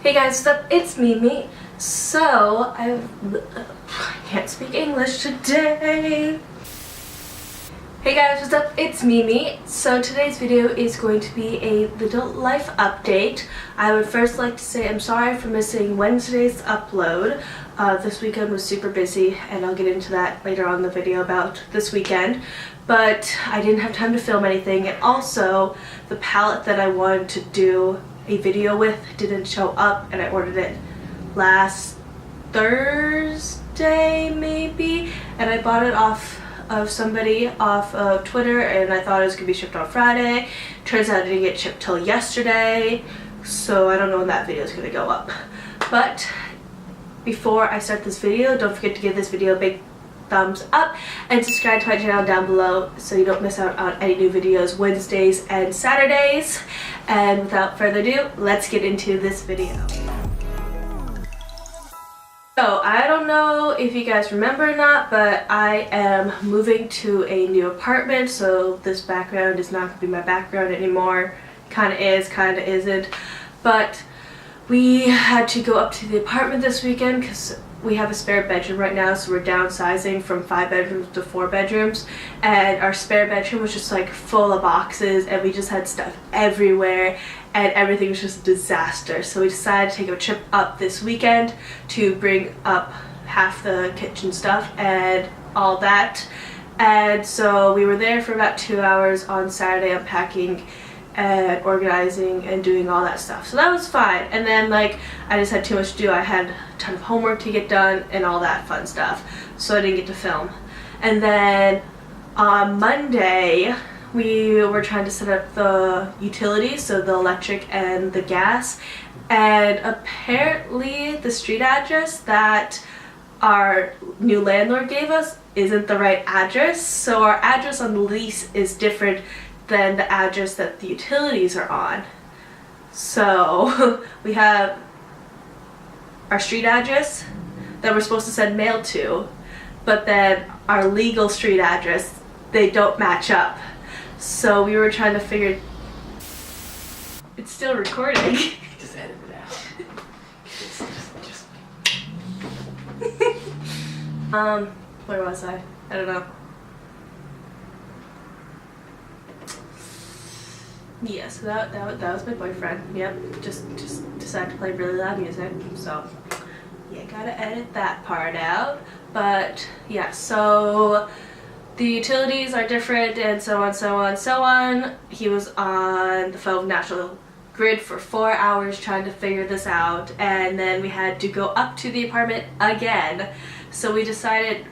Hey guys, what's up? It's Mimi. So, I can't speak English today. Hey guys, what's up? It's Mimi. So today's video is going to be a little life update. I would first like to say I'm sorry for missing Wednesday's upload. This weekend was super busy and I'll get into that later on in the video about this weekend. But I didn't have time to film anything, and also the palette that I wanted to do a video with didn't show up, and I ordered it last Thursday maybe, and I bought it off of somebody off of Twitter, and I thought it was gonna be shipped on Friday. Turns out it didn't get shipped till yesterday, so I don't know when that video is gonna go up. But before I start this video, don't forget to give this video a big thumbs up and subscribe to my channel down below so you don't miss out on any new videos Wednesdays and Saturdays. And without further ado, let's get into this video. So I don't know if you guys remember or not, but I am moving to a new apartment, so this background is not going to be my background anymore. Kind of is, kind of isn't. But we had to go up to the apartment this weekend because we have a spare bedroom right now, so we're downsizing from 5 bedrooms to 4 bedrooms, and our spare bedroom was just like full of boxes, and we just had stuff everywhere and everything was just a disaster. So we decided to take a trip up this weekend to bring up half the kitchen stuff and all that. And so we were there for about 2 hours on Saturday unpacking and organizing and doing all that stuff, so that was fine. And then I just had too much to do. I had a ton of homework to get done and all that fun stuff, so I didn't get to film. And then on Monday we were trying to set up the utilities, so the electric and the gas, and apparently the street address that our new landlord gave us isn't the right address. So our address on the lease is different than the address that the utilities are on. So we have our street address that we're supposed to send mail to, but then our legal street address, they don't match up. So we were trying to figure. It's still recording. Just edit it out. just. Where was I? I don't know. Yeah, so that was my boyfriend. Yep, just decided to play really loud music. So yeah, gotta edit that part out. But yeah, so the utilities are different, and so on, so on, so on. He was on the phone with National Grid for 4 hours trying to figure this out, and then we had to go up to the apartment again. So we decided,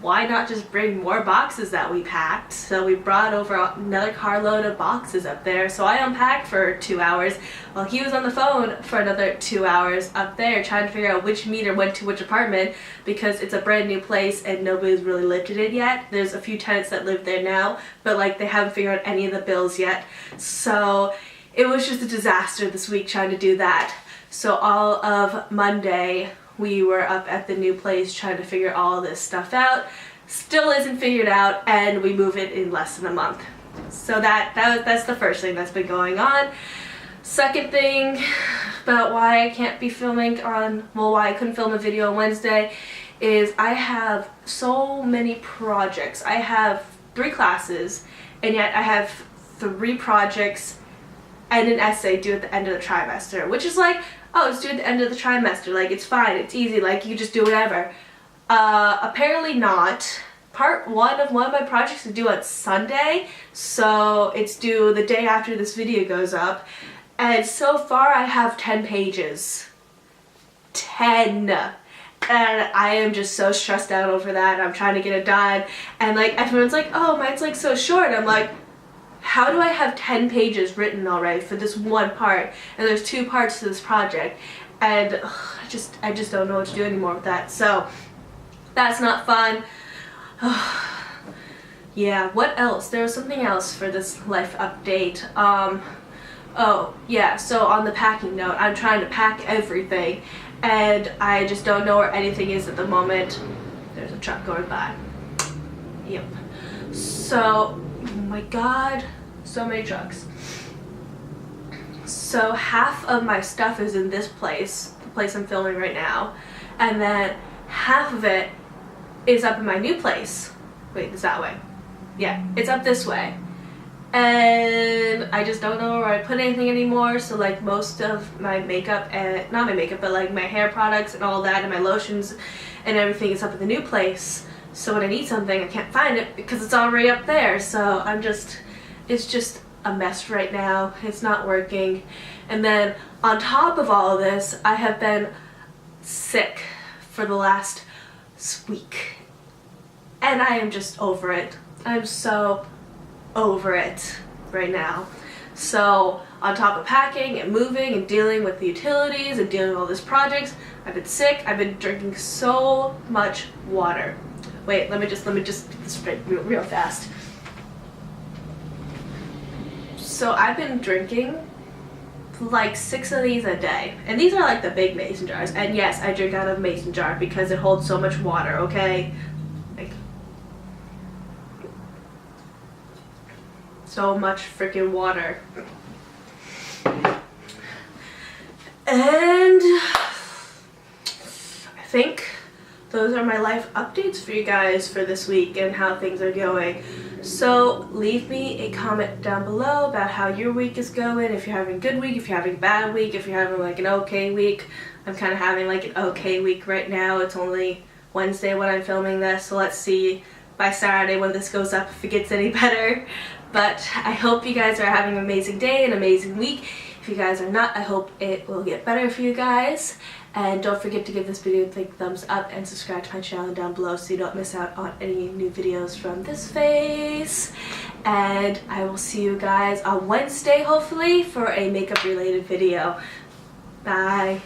why not just bring more boxes that we packed? So we brought over another carload of boxes up there. So I unpacked for 2 hours while he was on the phone for another 2 hours up there trying to figure out which meter went to which apartment, because it's a brand new place and nobody's really lived in it yet. There's a few tenants that live there now, but they haven't figured out any of the bills yet. So it was just a disaster this week trying to do that. So all of Monday we were up at the new place trying to figure all this stuff out. Still isn't figured out, and we move it in less than a month. So that's the first thing that's been going on. Second thing about why I can't be filming why I couldn't film a video on Wednesday is I have so many projects. I have 3 classes, and yet I have 3 projects and an essay due at the end of the trimester, which is oh, it's due at the end of the trimester, it's fine, it's easy, you just do whatever. Apparently not. Part 1 of one of my projects is due on Sunday, so it's due the day after this video goes up, and so far I have 10 pages. 10! And I am just so stressed out over that. I'm trying to get it done, and everyone's oh, mine's so short. I'm how do I have 10 pages written already for this one part, and there's 2 parts to this project, and I just don't know what to do anymore with that. So that's not fun. Yeah, what else? There was something else for this life update. Oh yeah, so on the packing note, I'm trying to pack everything, and I just don't know where anything is at the moment. There's a truck going by. Yep. So, oh my god, so many trucks. So half of my stuff is in this place, the place I'm filming right now, and then half of it is up in my new place. Wait, it's that way. Yeah, it's up this way. And I just don't know where I put anything anymore, so like most of my makeup, and not my makeup, but like my hair products and all that, and my lotions and everything is up in the new place. So when I need something, I can't find it because it's already up there. So it's just a mess right now. It's not working. And then on top of all of this, I have been sick for the last week. And I am just over it. I'm so over it right now. So on top of packing and moving and dealing with the utilities and dealing with all these projects, I've been sick. I've been drinking so much water. Wait, let me just get this straight real fast. So I've been drinking like 6 of these a day, and these are like the big mason jars. And yes, I drink out of a mason jar because it holds so much water. Okay, like so much freaking water. And I think those are my life updates for you guys for this week and how things are going. So leave me a comment down below about how your week is going, if you're having a good week, if you're having a bad week, if you're having like an okay week. I'm kind of having like an okay week right now. It's only Wednesday when I'm filming this, so let's see by Saturday when this goes up if it gets any better. But I hope you guys are having an amazing day, an amazing week. If you guys are not, I hope it will get better for you guys. And don't forget to give this video a big thumbs up and subscribe to my channel down below so you don't miss out on any new videos from this face. And I will see you guys on Wednesday, hopefully, for a makeup related video. Bye.